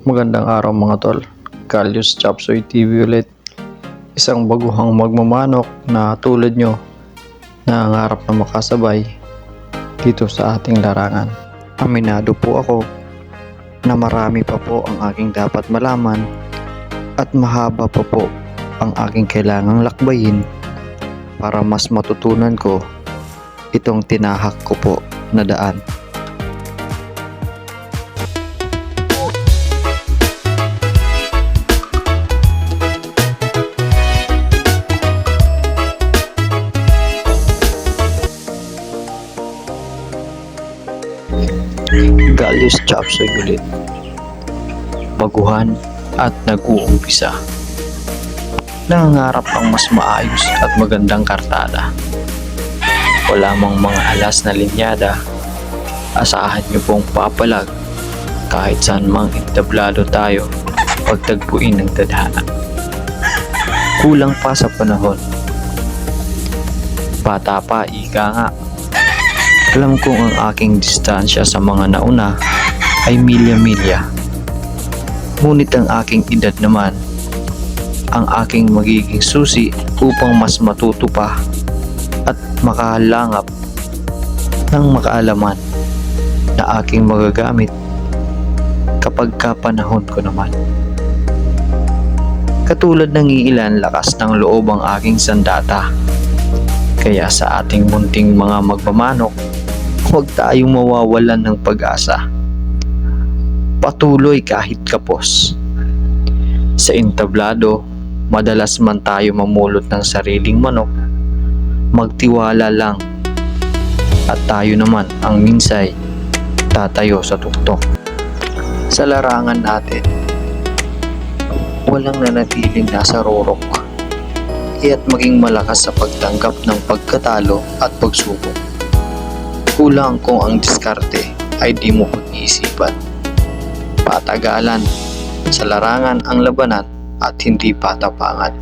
Magandang araw mga tol. Kalyus Chapsoy TV ulit. Isang baguhang magmamanok na tulad nyo na nangarap na makasabay dito sa ating larangan. Aminado po ako na marami pa po ang aking dapat malaman at mahaba pa po ang aking kailangang lakbayin para mas matutunan ko itong tinahak ko po na daan. Kalyus Chapsoy ulit. Baguhan at nag-uumpisa. Nangangarap ang mas maayos at magandang kartada. Wala mang mga alas na linyada. Asahan niyo pong papalag kahit saan mang entablado tayo pagtagpuin ng tadhana. Kulang pa sa panahon. Bata pa, ika nga. Alam kong ang aking distansya sa mga nauna ay milya-milya. Ngunit ang aking edad naman, ang aking magiging susi upang mas matuto pa at makalangap ng makaalaman na aking magagamit kapag kapanahon ko naman. Katulad ng iilan, lakas ng loob ang aking sandata. Kaya sa ating munting mga magmamanok, huwag tayong mawawalan ng pag-asa. Patuloy kahit kapos. Sa entablado, madalas man tayo mamulot ng sariling manok, magtiwala lang at tayo naman ang minsay tatayo sa tuktok. Sa larangan natin, walang nanatiling nasa rorok, kaya't maging malakas sa pagtanggap ng pagkatalo at pagsubok. Kulang kung ang diskarte ay di mo pag-iisipan. Patagalan sa larangan ang labanan at hindi patapangan.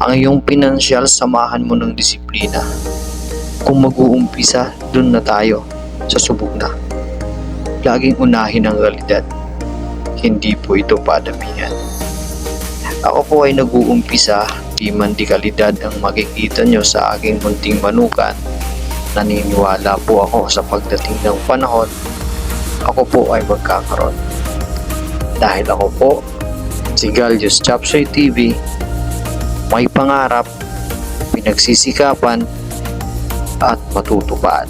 Ang iyong pinansyal, samahan mo ng disiplina. Kung mag-uumpisa, dun na tayo sa subok na. Laging unahin ang realidad. Hindi po ito padamihan. Ako po ay nag-uumpisa, di man di kalidad ang makikita nyo sa aking munting manukan. Naniniwala po ako sa pagdating ng panahon, ako po ay magkakaroon. Dahil ako po, si Kalyus Chapsoy TV, may pangarap, pinagsisikapan, at matutupad.